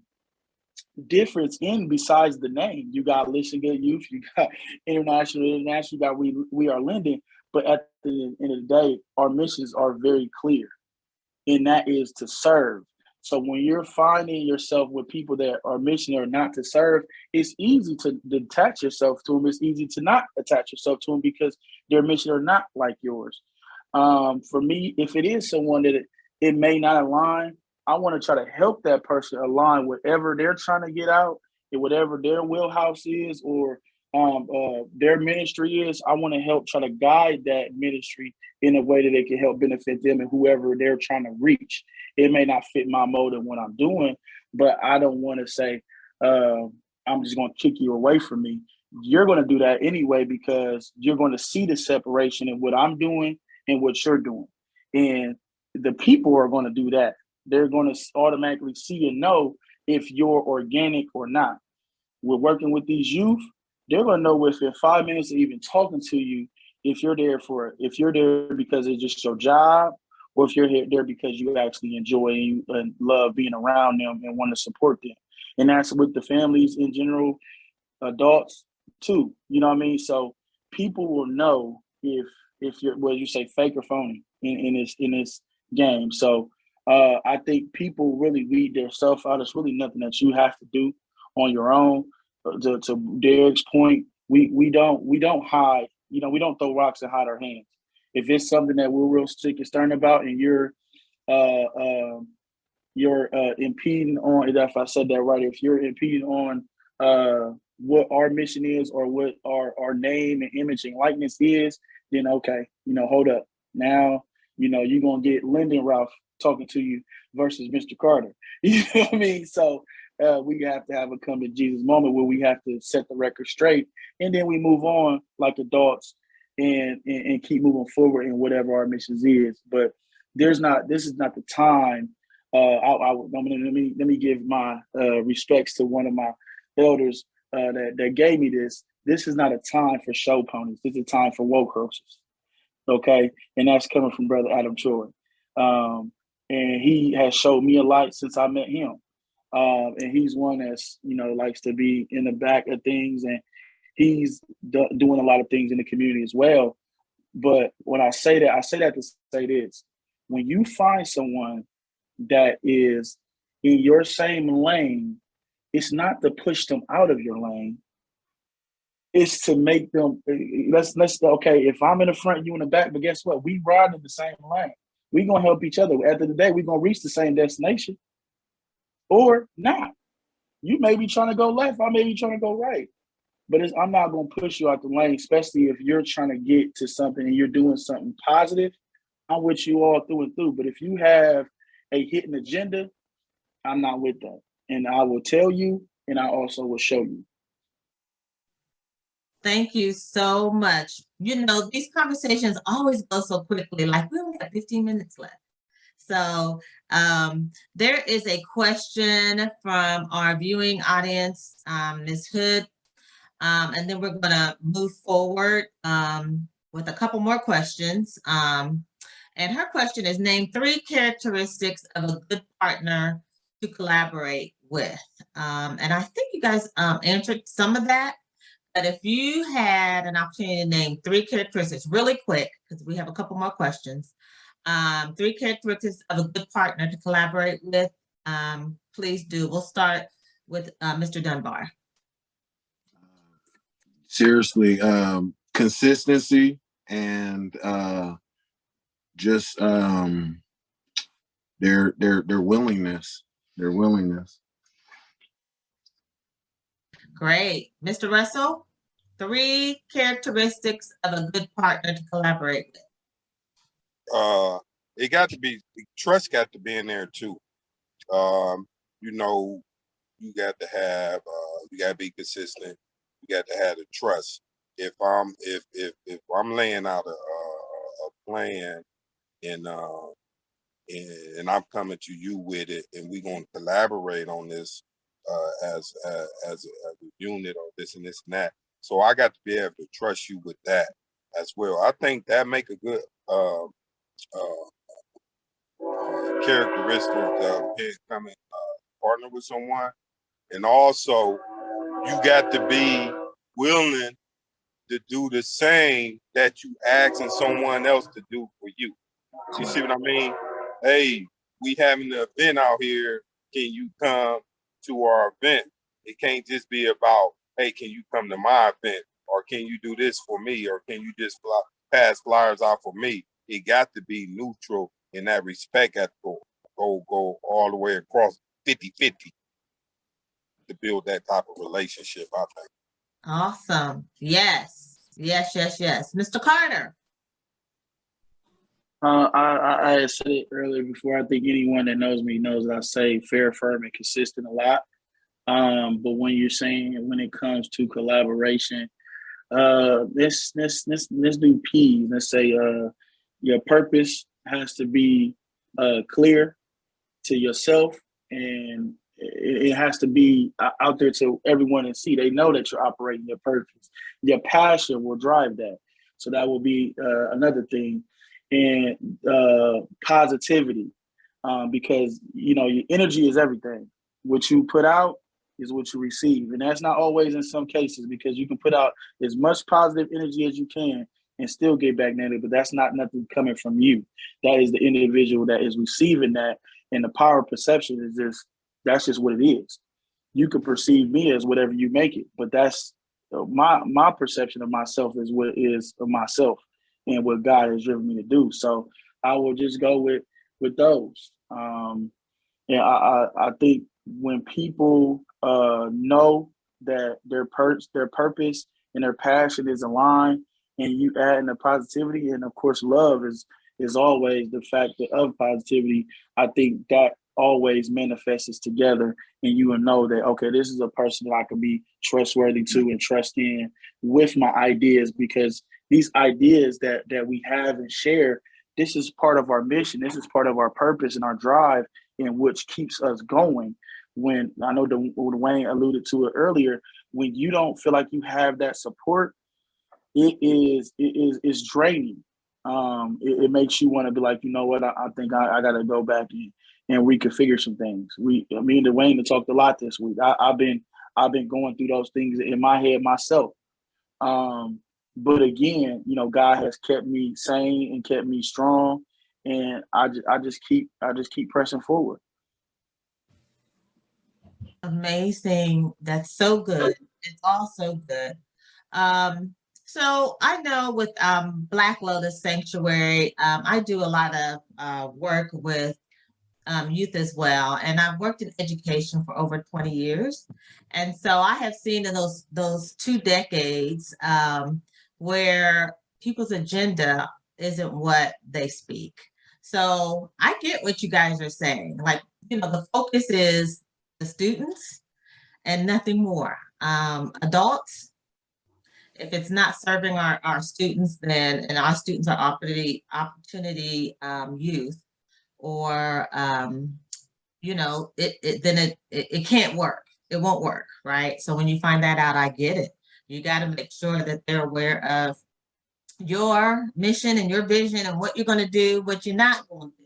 difference in besides the name. You got Listen Good Youth, you got International, you got We Are Linden. But at the end of the day, our missions are very clear, and that is to serve. So when you're finding yourself with people that are missionary not to serve, it's easy to detach yourself to them. It's easy to not attach yourself to them because their mission are not like yours. For me, if it is someone that it may not align, I want to try to help that person align whatever they're trying to get out and whatever their wheelhouse is or their ministry is. I want to help try to guide that ministry in a way that they can help benefit them and whoever they're trying to reach. It may not fit my mode of what I'm doing, but I don't want to say, I'm just going to kick you away from me. You're going to do that anyway because you're going to see the separation in what I'm doing in what you're doing. And the people are going to do that. They're going to automatically see and know if you're organic or not. We're working with these youth. They're going to know within 5 minutes of even talking to you if you're there because it's just your job, or if you're there because you actually enjoy and love being around them and want to support them. And that's with the families in general, adults too. You know what I mean? So people will know if you're, well, you say fake or phony in this game. So I think people really weed their self out. It's really nothing that you have to do on your own. To Derrick's point, we don't hide. You know, we don't throw rocks and hide our hands. If it's something that we're real sick and stern about, and you're impeding on, if I said that right, if you're impeding on what our mission is or what our name and image and likeness is, then okay, hold up. Now, you're going to get Lyndon Ralph talking to you versus Mr. Carter. You know what I mean? So we have to have a come to Jesus moment where we have to set the record straight, and then we move on like adults and keep moving forward in whatever our missions is. But this is not the time. Let me give my respects to one of my elders that gave me this. This is not a time for show ponies. This is a time for woke horses. Okay, and that's coming from Brother Adam Troy, and he has showed me a light since I met him. And he's one that's likes to be in the back of things, and he's doing a lot of things in the community as well. But when I say that to say this: when you find someone that is in your same lane, it's not to push them out of your lane. It's to make them, let's okay, if I'm in the front, you in the back, but guess what? We ride in the same lane. We're going to help each other. At the end of the day, we're going to reach the same destination or not. You may be trying to go left. I may be trying to go right. But I'm not going to push you out the lane, especially if you're trying to get to something and you're doing something positive. I'm with you all through and through. But if you have a hidden agenda, I'm not with that. And I will tell you, and I also will show you. Thank you so much. These conversations always go so quickly, like we only have 15 minutes left. So there is a question from our viewing audience, Ms. Hood, and then we're going to move forward with a couple more questions. And her question is, name 3 characteristics of a good partner to collaborate with. And I think you guys answered some of that. But if you had an opportunity to name 3 characteristics really quick, because we have a couple more questions, 3 characteristics of a good partner to collaborate with, please do. We'll start with Mr. Dunbar. Seriously, consistency and just their willingness. Their willingness. Great. Mr. Russell, 3 characteristics of a good partner to collaborate with. It got to be, trust got to be in there too. You got to have, you got to be consistent. You got to have the trust. If I'm laying out a plan and I'm coming to you with it, and we're gonna collaborate on this as a unit or this and that. So I got to be able to trust you with that as well. I think that make a good characteristic of becoming partner with someone. And also you got to be willing to do the same that you asking someone else to do for you. You see what I mean? Hey, we having an event out here. Can you come to our event? It can't just be about, hey, can you come to my event? Or can you do this for me? Or can you just pass flyers out for me? It got to be neutral in that respect. Got to go all the way across 50-50 to build that type of relationship, I think. Awesome. Yes. Mr. Carter. I said it earlier before. I think anyone that knows me knows that I say fair, firm, and consistent a lot. But when you're saying when it comes to collaboration, let's do P. Let's say Your purpose has to be clear to yourself, and it has to be out there to everyone and see. They know that you're operating your purpose. Your passion will drive that. So that will be another thing. And positivity, because your energy is everything. What you put out is what you receive, and that's not always in some cases, because you can put out as much positive energy as you can and still get back negative, but that's not nothing coming from you. That is the individual that is receiving that, and the power of perception is that's just what it is. You can perceive me as whatever you make it, but that's my perception of myself is what it is of myself and what God has driven me to do. So I will just go with those. And I think when people know that their purpose and their passion is aligned, and you add in the positivity, and of course love is always the factor of positivity. I think that always manifests together, and you will know that, okay, this is a person that I can be trustworthy to and trust in with my ideas, because these ideas that we have and share, this is part of our mission, this is part of our purpose and our drive, in which keeps us going. When I know Dwayne alluded to it earlier, when you don't feel like you have that support, it's draining. It makes you want to be like, you know what, I think I got to go back and reconfigure some things. Me and Dwayne have talked a lot this week. I've been going through those things in my head myself. But again, God has kept me sane and kept me strong, and I just keep pressing forward. Amazing. That's so good. It's all so good. So I know with Black Lotus Sanctuary, I do a lot of work with youth as well, and I've worked in education for over 20 years, and so I have seen in those 2 decades where people's agenda isn't what they speak. So I get what you guys are saying. Like, the focus is the students and nothing more. Adults, if it's not serving our students, then, and our students are opportunity youth, or it can't work. It won't work, right? So when you find that out, I get it. You got to make sure that they're aware of your mission and your vision and what you're going to do, what you're not going to do,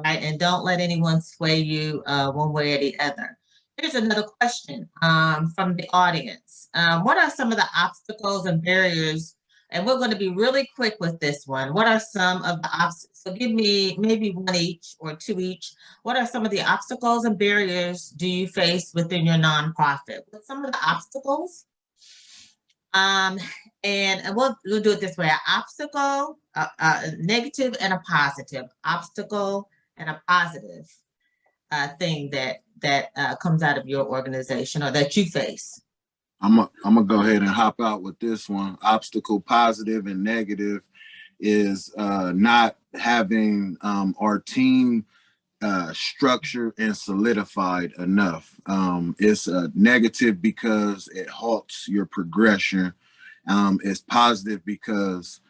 right? And don't let anyone sway you one way or the other. Here's another question from the audience. What are some of the obstacles and barriers? And we're going to be really quick with this one. What are some of the obstacles? So give me maybe one each or two each. What are some of the obstacles and barriers do you face within your nonprofit? What's some of the obstacles? And we'll do it this way: an obstacle, a negative, and a positive. Obstacle and a positive thing that comes out of your organization or that you face. I'm gonna go ahead and hop out with this one. Obstacle, positive, and negative is not having our team structured and solidified enough. It's negative because it halts your progression. It's positive because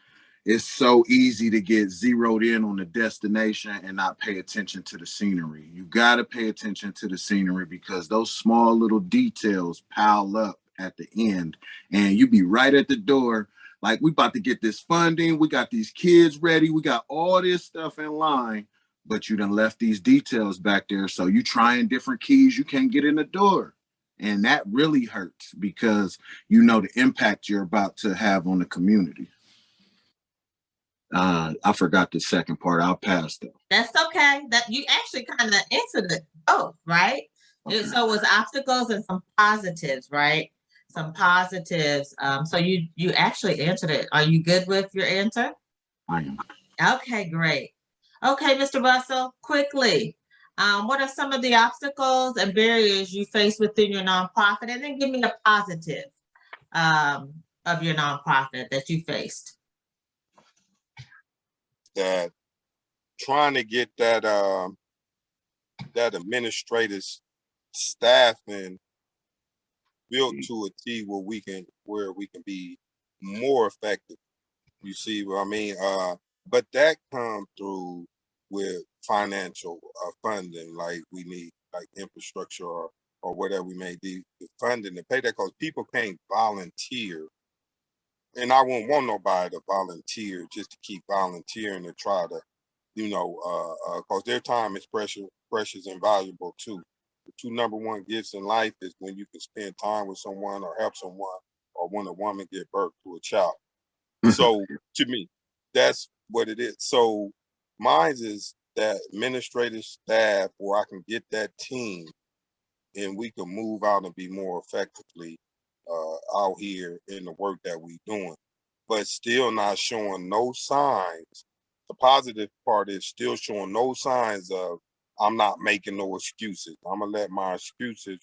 it's so easy to get zeroed in on the destination and not pay attention to the scenery. You got to pay attention to the scenery, because those small little details pile up at the end, and you be right at the door. Like, we about to get this funding. We got these kids ready. We got all this stuff in line, but you done left these details back there. So you trying different keys. You can't get in the door. And that really hurts, because you know the impact you're about to have on the community. I forgot the second part. I'll pass though. That's okay. That you actually kind of answered it both, right? Okay. So it was obstacles and some positives, right? Some positives. So you actually answered it. Are you good with your answer? I am. Okay, great. Okay, Mr. Russell, quickly. What are some of the obstacles and barriers you face within your nonprofit? And then give me a positive of your nonprofit that you faced. That trying to get that administrative staffing built to a T where we can be more effective. You see what I mean? but that comes through with financial funding, like we need like infrastructure or whatever we may need funding to pay that, because people can't volunteer. And I won't want nobody to volunteer just to keep volunteering to try to, because their time is precious and valuable too. The two number one gifts in life is when you can spend time with someone or help someone, or when a woman give birth to a child. So to me, that's what it is. So mine is that administrative staff where I can get that team and we can move out and be more effectively out here in the work that we doing, but still not showing no signs. The positive part is still showing no signs of I'm not making no excuses. I'm gonna let my excuses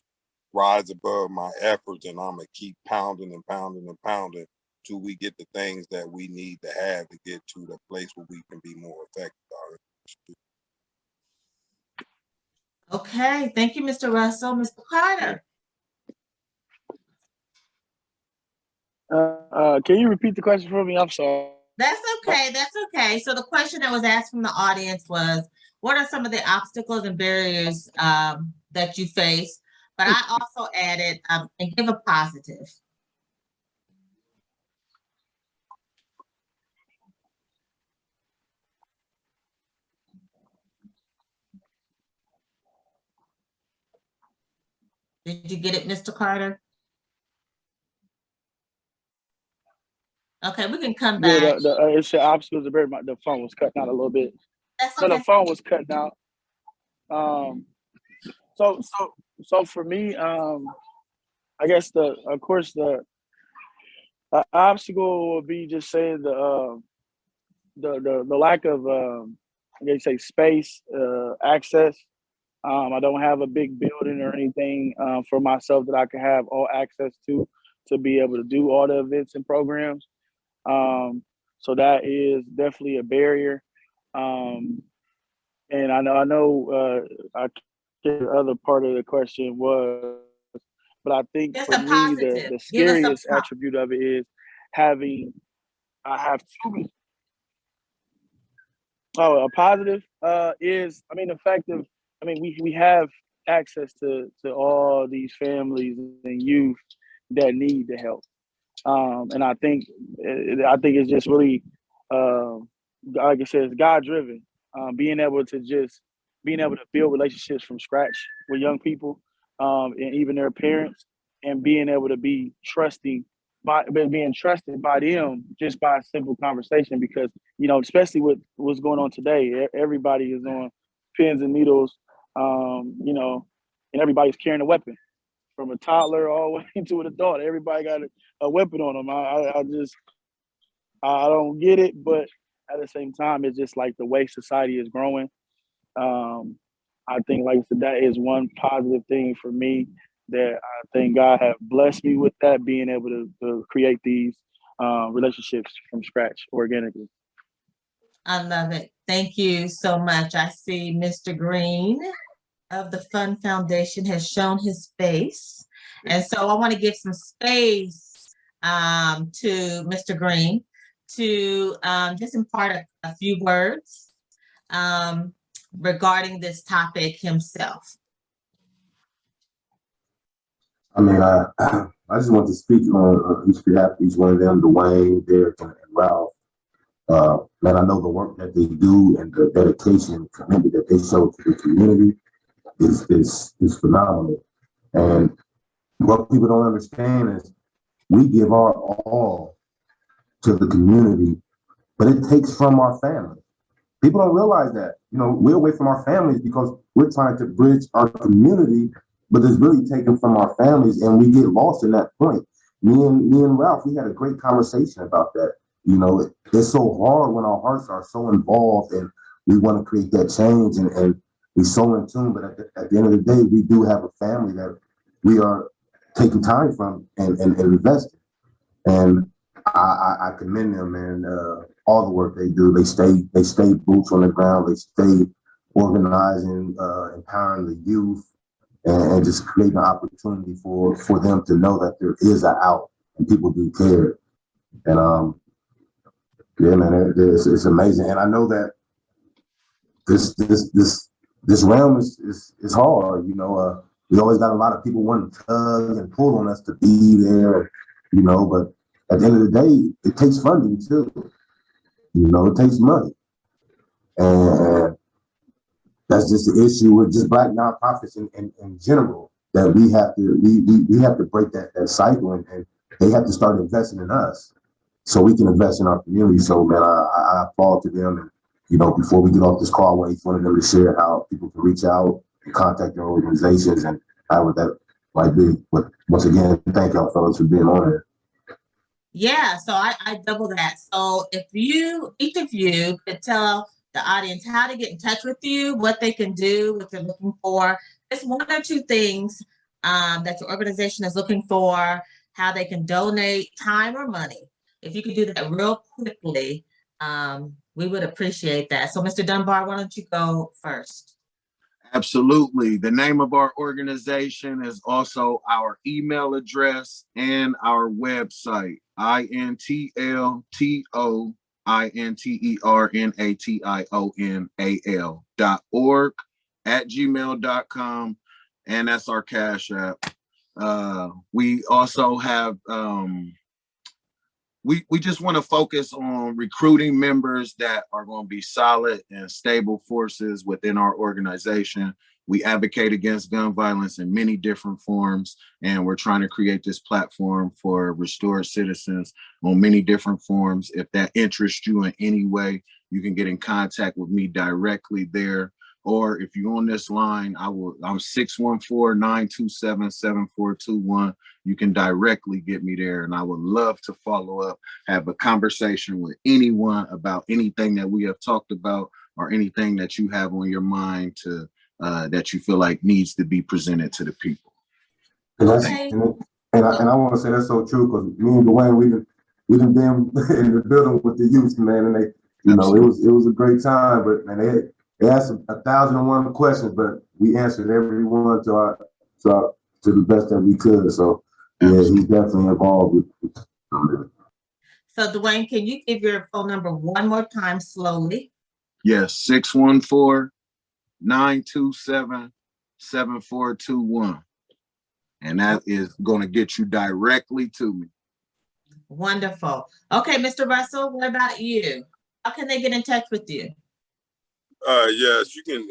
rise above my efforts, and I'm gonna keep pounding and pounding and pounding till we get the things that we need to have to get to the place where we can be more effective. Okay, thank you, Mr. Russell. Mr. Carter. Can you repeat the question for me? I'm sorry. That's okay. That's okay. So the question that was asked from the audience was, what are some of the obstacles and barriers that you face? But I also added, and give a positive. Did you get it, Mr. Carter? Okay, we can come back. Yeah, it's the obstacles. The phone was cutting out a little bit. That's So okay. the phone was cutting out. So for me, I guess the obstacle would be just saying the lack of space, access. I don't have a big building or anything for myself that I can have all access to be able to do all the events and programs. So that is definitely a barrier. And I know the other part of the question was, but I think Just for a me, positive. the Give us scariest attribute of it is I have two. Oh, a positive is, the fact of, we have access to all these families and youth that need the help. And I think it's just really, like I said, it's God driven. Being able to build relationships from scratch with young people, and even their parents, and being able to be being trusted by them just by a simple conversation. Because especially with what's going on today, everybody is on pins and needles, and everybody's carrying a weapon, from a toddler all the way to an adult. Everybody got a weapon on them. I don't get it, but at the same time, it's just like the way society is growing. I think, like I said, that is one positive thing for me, that I think God have blessed me with, that being able to create these relationships from scratch organically. I love it. Thank you so much. I see Mr. Green of the Fund Foundation has shown his face. And so I want to give some space to Mr. Green to just impart a few words regarding this topic himself. I just want to speak on behalf of each one of them, Dwayne, Derrick, and Ralph. Man, I know the work that they do and the dedication and commitment that they show to the community is phenomenal. And what people don't understand is we give our all to the community, but it takes from our family. People don't realize that. We're away from our families because we're trying to bridge our community, but it's really taken from our families, and we get lost in that point. Me and Ralph, we had a great conversation about that. It's so hard when our hearts are so involved and we want to create that change, and we're so in tune. But at the end of the day, we do have a family that we are taking time from and investing. And I commend them, and all the work they do. They stay boots on the ground. They stay organizing, empowering the youth, and just creating an opportunity for them to know that there is an out and people do care. And Yeah, man, it's amazing, and I know that this realm is hard. We always got a lot of people wanting to tug and pull on us to be there. But at the end of the day, it takes funding too. It takes money, and that's just the issue with just Black nonprofits in general. That we have to break that cycle, and they have to start investing in us so we can invest in our community. So, man, I applaud to them. And, before we get off this call, I wanted them to share how people can reach out and contact their organizations and however that might be. But once again, thank y'all fellas for being on here. Yeah, so I double that. So if each of you could tell the audience how to get in touch with you, what they can do, what they're looking for, just one or two things that your organization is looking for, how they can donate time or money. If you could do that real quickly, we would appreciate that. So Mr. Dunbar, why don't you go first? Absolutely. The name of our organization is also our email address and our website, intltointernational.org @gmail.com. And that's our Cash App. We also have, we just want to focus on recruiting members that are going to be solid and stable forces within our organization. We advocate against gun violence in many different forms, and we're trying to create this platform for restored citizens on many different forms. If that interests you in any way, you can get in contact with me directly there. Or if you're on this line, I'm 614-927-7421. You can directly get me there, and I would love to follow up, have a conversation with anyone about anything that we have talked about or anything that you have on your mind to that you feel like needs to be presented to the people. And I want to say that's so true, because me and Dwayne, we done been in the building with the youth, man, and they, it was a great time. But man, they asked 1,001 questions, but we answered every one to the best that we could. So yeah, he's definitely involved with. So Dwayne, can you give your phone number one more time slowly? Yes, 614-927-7421. And that is going to get you directly to me. Wonderful. Okay, Mr. Russell, what about you? How can they get in touch with you? Yes, you can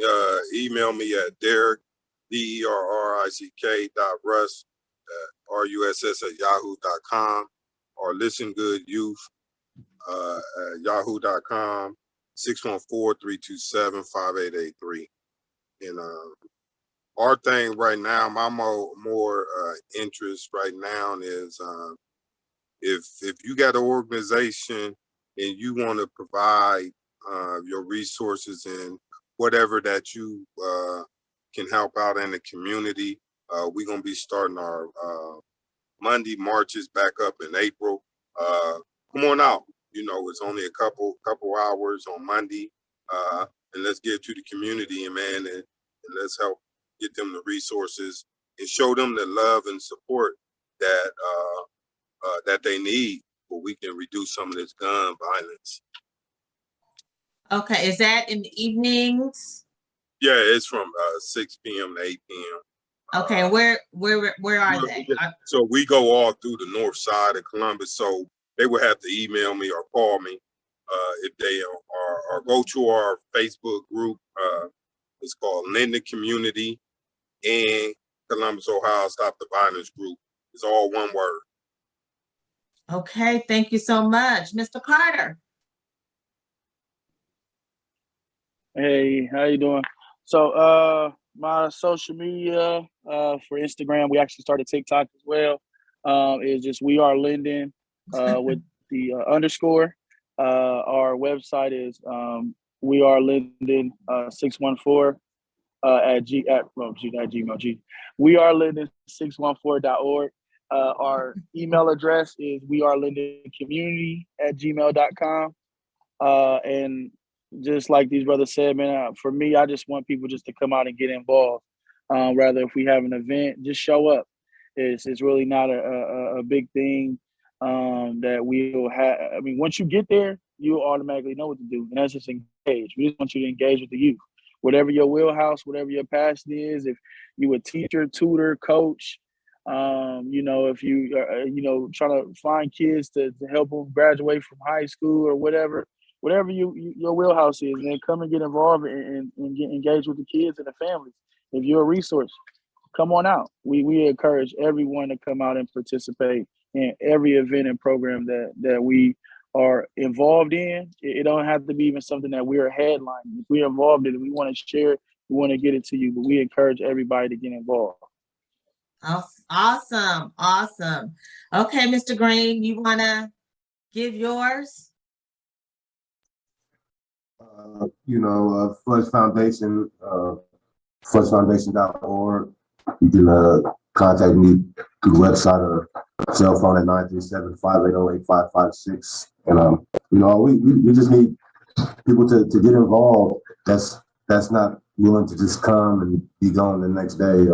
email me at Derrick, DERRICK.Russ, RUSS @yahoo.com, or Listen Good Youth at yahoo.com, 614-327-5883. And our thing right now, my more interest right now is if you got an organization and you want to provide your resources and whatever that you can help out in the community, we're gonna be starting our Monday marches back up in April. Come on out. It's only a couple hours on Monday, and let's get to the community, and let's help get them the resources and show them the love and support that that they need, so we can reduce some of this gun violence. Okay, is that in the evenings? Yeah, it's from 6 p.m. to 8 p.m. Okay, where are they? So we go all through the north side of Columbus, so they would have to email me or call me if they or go to our Facebook group. It's called Linden Community and Columbus, Ohio Stop the Violence Group. It's all one word. Okay, thank you so much. Mr. Carter. Hey, how you doing? So my social media for Instagram, we actually started TikTok as well. Is just We Are Linden with the underscore. Our website is We Are Linden 614 at gmail. We Are Linden 614.org. Our email address is wearelindencommunity@gmail.com. And just like these brothers said, man, for me, I just want people just to come out and get involved. Rather, if we have an event, just show up. It's really not a big thing that we will have. I mean, once you get there, you automatically know what to do. And that's just engage. We just want you to engage with the youth. Whatever your wheelhouse, whatever your passion is, if you a teacher, tutor, coach, if you are, trying to find kids to help them graduate from high school or whatever your wheelhouse is, man, come and get involved and get engaged with the kids and the families. If you're a resource, come on out. We encourage everyone to come out and participate in every event and program that we are involved in. It don't have to be even something that we're headlining. If we're involved in it, we want to share it, we want to get it to you, but we encourage everybody to get involved. Awesome. Okay, Mr. Green, you want to give yours? Flush Foundation, flushfoundation.org. You can contact me through the website or cell phone at 937-580-8556. And we just need people to get involved. That's not willing to just come and be gone the next day.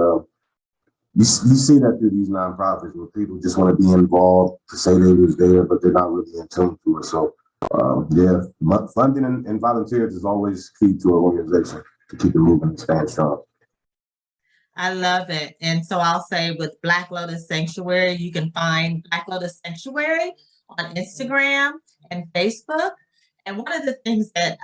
You see that through these nonprofits where people just want to be involved to say they was there, but they're not really in tune to it. So funding and volunteers is always key to an organization to keep it moving and staying strong. I love it. And so I'll say with Black Lotus Sanctuary, you can find Black Lotus Sanctuary on Instagram and Facebook. And one of the things that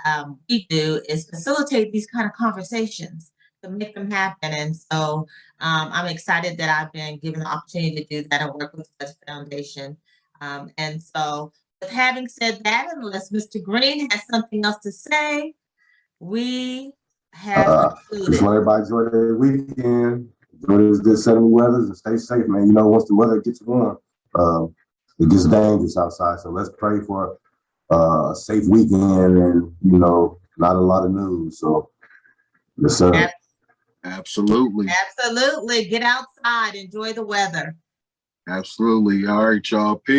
we do is facilitate these kind of conversations to make them happen. And so I'm excited that I've been given the opportunity to do that and work with the Foundation. And so with having said that, unless Mr. Green has something else to say, we have concluded. Just want everybody to enjoy their weekend. Enjoy this good sunny weather and stay safe, man. Once the weather gets warm, it gets dangerous outside. So let's pray for a safe weekend and, not a lot of news. So, yes, sir. Absolutely. Get outside, enjoy the weather. Absolutely. All right, y'all. Peace.